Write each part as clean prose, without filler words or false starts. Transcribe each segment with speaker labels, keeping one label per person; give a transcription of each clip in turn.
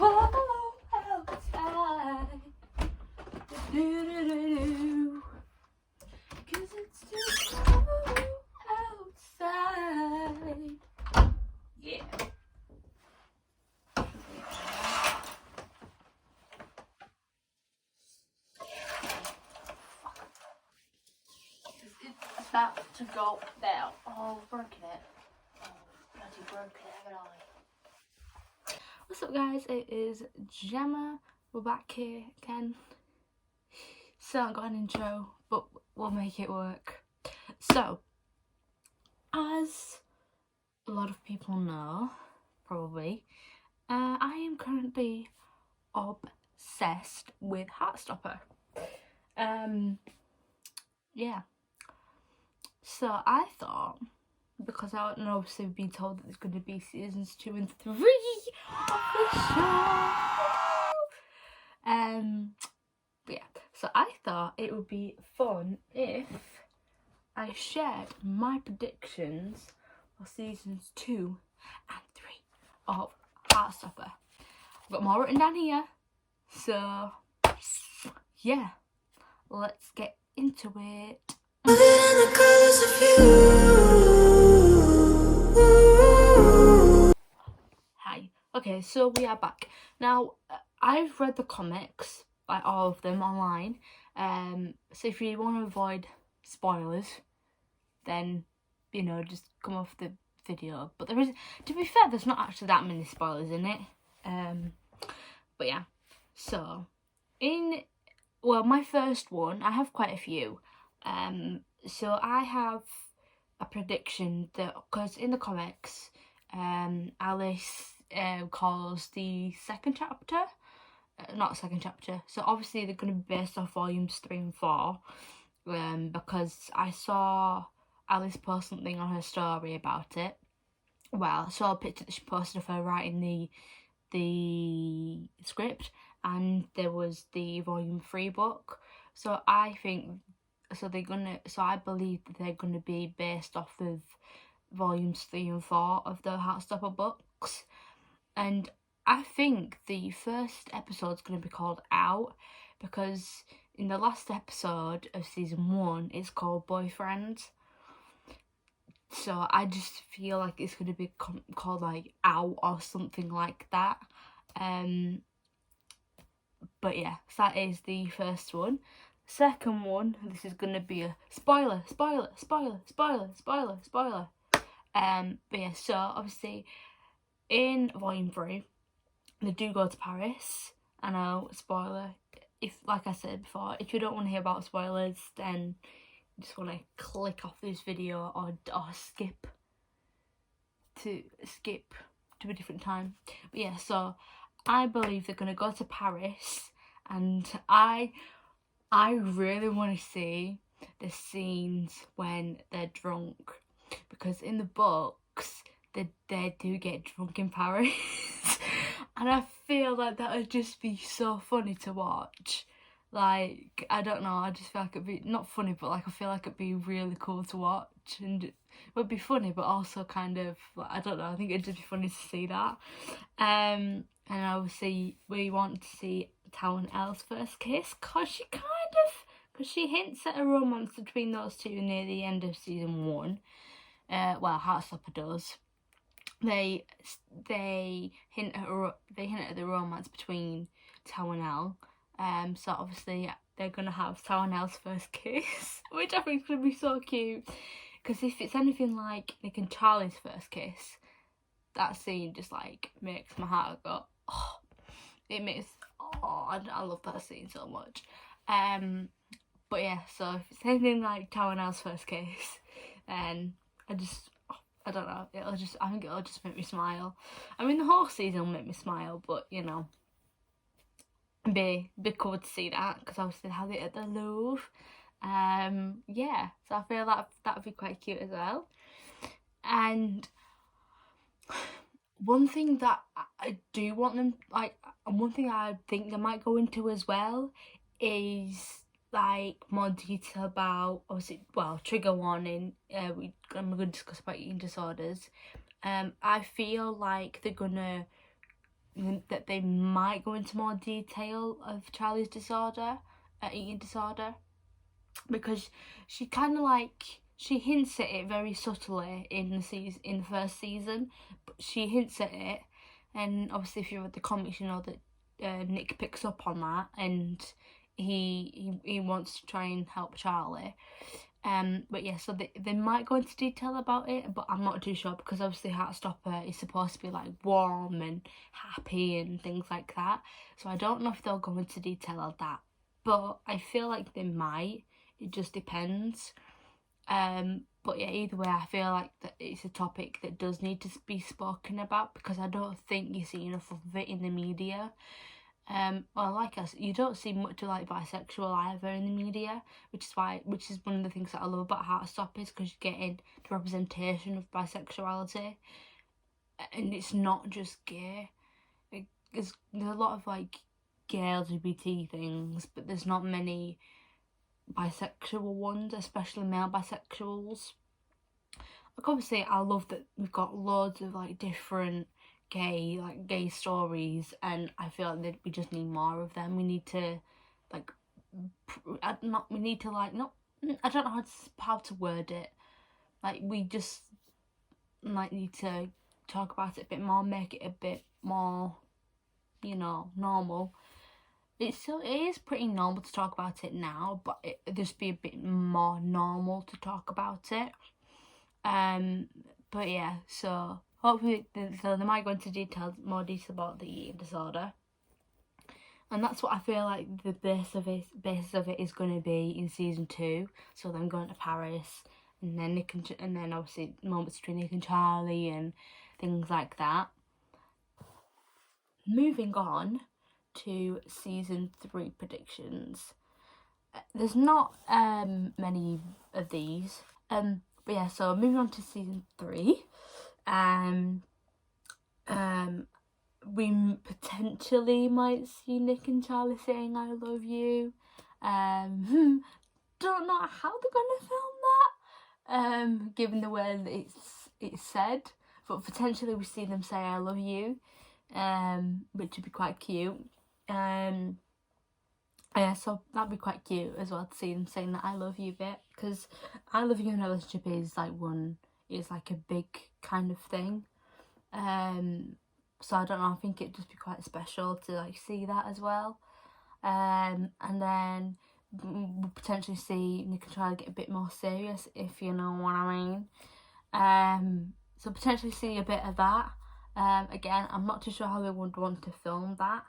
Speaker 1: cold outside. Do-do-do-do. 'Cause it's too cold outside. Yeah. It's about to go down. Oh, broken it. Oh, bloody broken it, haven't I? What's up, guys? It is Gemma. We're back here again. Still haven't got an intro, but we'll make it work. So, as a lot of people know, probably, I am currently obsessed with Heartstopper. Yeah. So I thought, because I know obviously we've been told that there's going to be seasons 2 and 3 of the show. But yeah, so I thought it would be fun if I shared my predictions for seasons 2 and 3 of Heartstopper. I've got more written down here, so yeah, let's get into it. Hi. Okay, so we are back. Now, I've read the comics, like all of them, online. So if you want to avoid spoilers, then, you know, just come off the video. But there is, to be fair, there's not actually that many spoilers in it. But yeah, so, my first one, I have quite a few. So I have a prediction that, because in the comics, Alice calls the second chapter, so obviously they're going to be based off volumes 3 and 4, because I saw Alice post something on her story about it. Well, I saw a picture that she posted of her writing the script, and there was the volume 3 book. So I think, so I believe that they're gonna be based off of volumes 3 and 4 of the Heartstopper books. And I think the first episode's gonna be called Out, because in the last episode of season 1 it's called Boyfriend. So I just feel like it's gonna be called like Out or something like that. But yeah, so that is the first one. Second one, this is gonna be a spoiler. But yeah, so obviously in volume 3 they do go to Paris. I know, spoiler. If, like I said before, if you don't want to hear about spoilers, then you just want to click off this video or skip to a different time. But yeah, so I believe they're gonna go to Paris, and I really want to see the scenes when they're drunk, because in the books they do get drunk in Paris. And I feel like that would just be so funny to watch. Like, I don't know, I just feel like it'd be, not funny, but like I feel like it'd be really cool to watch, and it would be funny, but also kind of, I don't know, I think it'd just be funny to see that. And obviously we want to see Tao and Elle's first kiss, because she hints at a romance between those two near the end of season 1. Well, Heartstopper does. They hint at the romance between Tao and Elle. So obviously they're gonna have Tao and Elle's first kiss, which I think is gonna be so cute. Because if it's anything like Nick and Charlie's first kiss, that scene just like makes my heart go, oh. It makes, oh, I love that scene so much. But yeah, so if it's anything like Tao and Elle's first kiss, then I don't know, I think it'll just make me smile. I mean, the whole season will make me smile, but you know, be cool to see that, because obviously they have it at the Louvre. Yeah, so I feel that would be quite cute as well. And one thing that I do want them, like, and one thing I think they might go into as well is like more detail about, obviously, well, trigger warning, I'm going to discuss about eating disorders. I feel like they're gonna that they might go into more detail of Charlie's disorder, eating disorder, because she kind of she hints at it very subtly in the first season, but she hints at it, and obviously if you read the comics, you know that Nick picks up on that, and he wants to try and help Charlie. But yeah, so they might go into detail about it, but I'm not too sure, because obviously Heartstopper is supposed to be like warm and happy and things like that. So I don't know if they'll go into detail of that, but I feel like they might. It just depends. But yeah, either way, I feel like that it's a topic that does need to be spoken about, because I don't think you see enough of it in the media. Well, like us, you don't see much of like bisexual either in the media, which is one of the things that I love about Heartstopper, is because you're getting the representation of bisexuality, and it's not just gay. There's a lot of like gay LGBT things, but there's not many bisexual ones, especially male bisexuals. Like obviously, I love that we've got loads of like different gay stories, and I feel like that we just need more of them. We need to like I don't know how to word it. Like we just like need to talk about it a bit more, make it a bit more, normal. It is pretty normal to talk about it now, but it just be a bit more normal to talk about it. But yeah, so hopefully they might go into more detail about the eating disorder, and that's what I feel like the basis of it is going to be in season 2. So them going to Paris, and then and then obviously moments between Nick and Charlie and things like that. Moving on to season 3 predictions. There's not many of these. But yeah, so moving on to season 3. We potentially might see Nick and Charlie saying "I love you." Don't know how they're gonna film that, given the way that it's said, but potentially we see them say "I love you," which would be quite cute. Yeah, so that'd be quite cute as well to see them saying that "I love you" bit, because "I love you" in a relationship is like a big kind of thing. So I don't know, I think it'd just be quite special to like see that as well. And then we'll potentially see Nick and Charlie get a bit more serious, if you know what I mean. So potentially see a bit of that. Again, I'm not too sure how they would want to film that,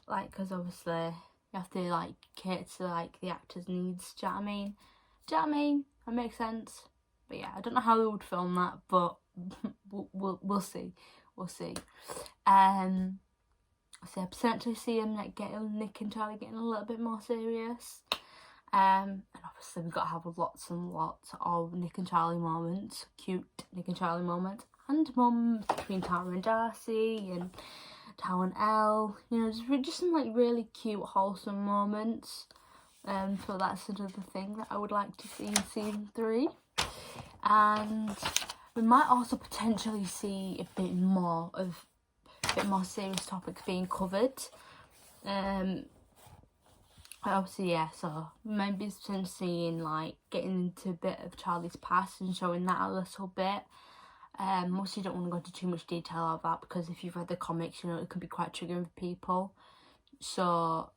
Speaker 1: like, because obviously you have to like cater to like the actors' needs. Do you know what I mean? That makes sense. But yeah, I don't know how they would film that, but we'll see. So I potentially see him like Nick and Charlie getting a little bit more serious. And obviously we've got to have lots and lots of Nick and Charlie moments, cute Nick and Charlie moments, and moments between Tara and Darcy and Tao and Elle. Just some like really cute, wholesome moments. So that's another thing that I would like to see in season 3. And we might also potentially see a bit more serious topics being covered. Obviously, yeah, so maybe seeing like getting into a bit of Charlie's past and showing that a little bit. Obviously, don't want to go into too much detail of that, because if you've read the comics, it can be quite triggering for people. So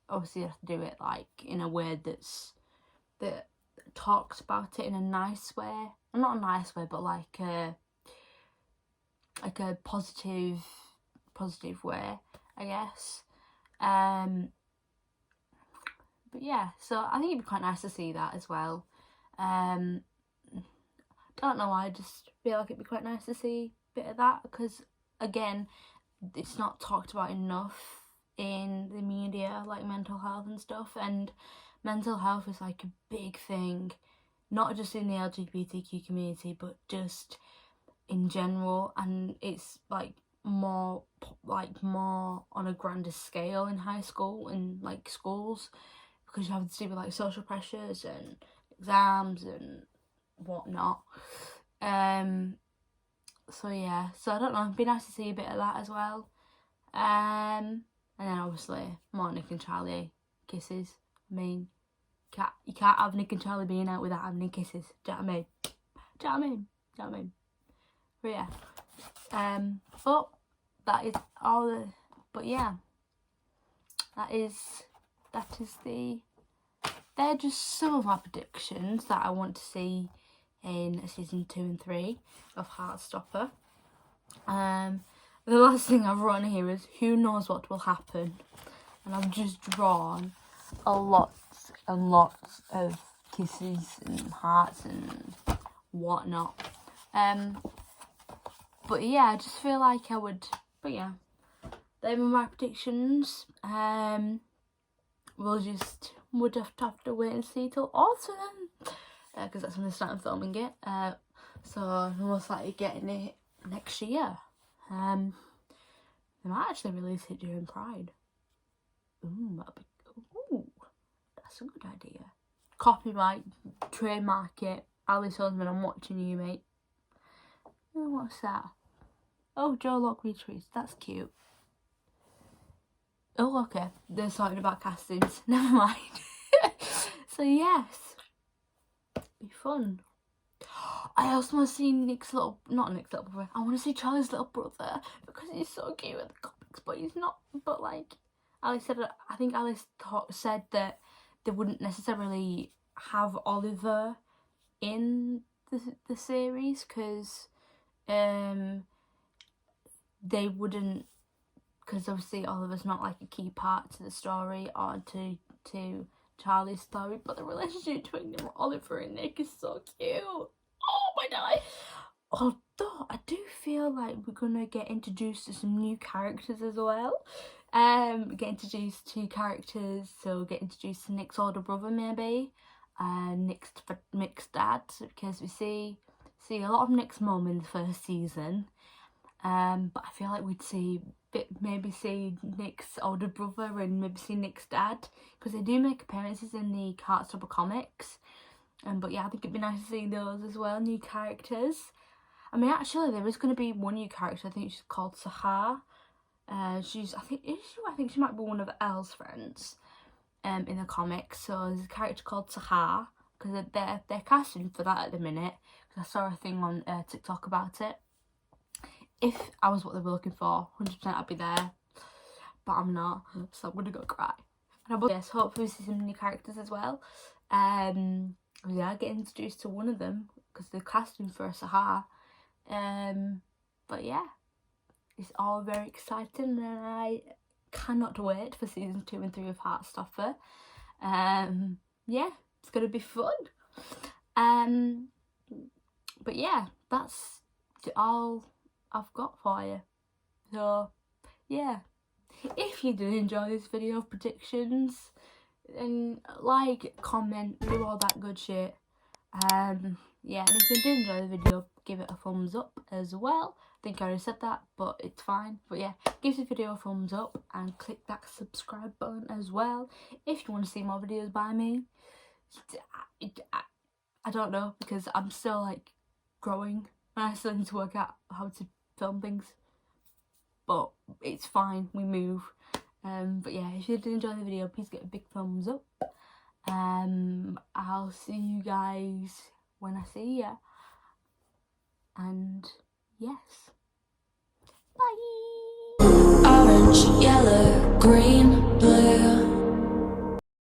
Speaker 1: obviously you have to do it like in a way that talks about it in a nice way. Not a nice way, but like a positive way, I guess. But yeah, so I think it'd be quite nice to see that as well. Don't know why, I just feel like it'd be quite nice to see a bit of that, because again, it's not talked about enough in the media, like mental health and stuff, and mental health is like a big thing, not just in the LGBTQ community, but just in general, and it's like more on a grander scale in high school and like schools, because you have to deal with like social pressures and exams and whatnot. So yeah, so I don't know, it'd be nice to see a bit of that as well. And then obviously more Nick and Charlie kisses. I mean, you can't have Nick and Charlie being out without having any kisses. Do you know what I mean? Do you know what I mean? Do you know what I mean? But yeah. But that is all the. But yeah, that is the. They're just some of my predictions that I want to see in season 2 and 3 of Heartstopper. The last thing I've written here is who knows what will happen, and I've just drawn a lots and lots of kisses and hearts and whatnot. But yeah, I just feel like I would. But yeah, they were my predictions. Would have to wait and see till autumn, because that's when they start filming it. So most likely getting it next year. They might actually release it during Pride. That's a good idea. Copyright, trademark it. Alice Husband, I'm watching you, mate. Oh, what's that? Oh, Joe Lockwood trees. That's cute. Oh, okay. They're talking about castings. Never mind. So yes, be fun. I also want to see not Nick's little brother. I want to see Charlie's little brother because he's so cute in the comics, but he's not. But like Alice said, I think Alice said that they wouldn't necessarily have Oliver in the series because they wouldn't, because obviously Oliver's not like a key part to the story or to Charlie's story, but the relationship between Oliver and Nick is so cute. Oh my god. Although I do feel like we're gonna get introduced to some new characters as well. Get introduced to characters, so get introduced to Nick's older brother maybe, Nick's dad, because we see a lot of Nick's mum in the first season. But I feel like we'd maybe see Nick's older brother and maybe see Nick's dad, because they do make appearances in the Heartstopper comics. But yeah, I think it'd be nice to see those as well, new characters. I mean, actually, there is going to be one new character. I think she's called Sahar. I think she might be one of Elle's friends, in the comics. So there's a character called Sahar, because they're casting for that at the minute. Because I saw a thing on TikTok about it. If I was what they were looking for, 100% I'd be there. But I'm not, so I'm gonna go cry. Yes, hopefully we see some new characters as well. Yeah, get introduced to one of them because they're casting for Sahar. But yeah, it's all very exciting, and I cannot wait for season 2 and 3 of Heartstopper. Yeah, it's gonna be fun. But yeah, that's all I've got for you. So yeah, if you did enjoy this video of predictions, then like, comment, do all that good shit. Yeah, and if you did enjoy the video, give it a thumbs up as well. I think I already said that, but it's fine. But yeah, give the video a thumbs up and click that subscribe button as well if you want to see more videos by me. I don't know, because I'm still like growing and I still need to work out how to film things, but it's fine, we move. But yeah, if you did enjoy the video, please get a big thumbs up. I'll see you guys when I see ya, and yes, bye. Orange, yellow, green, blue.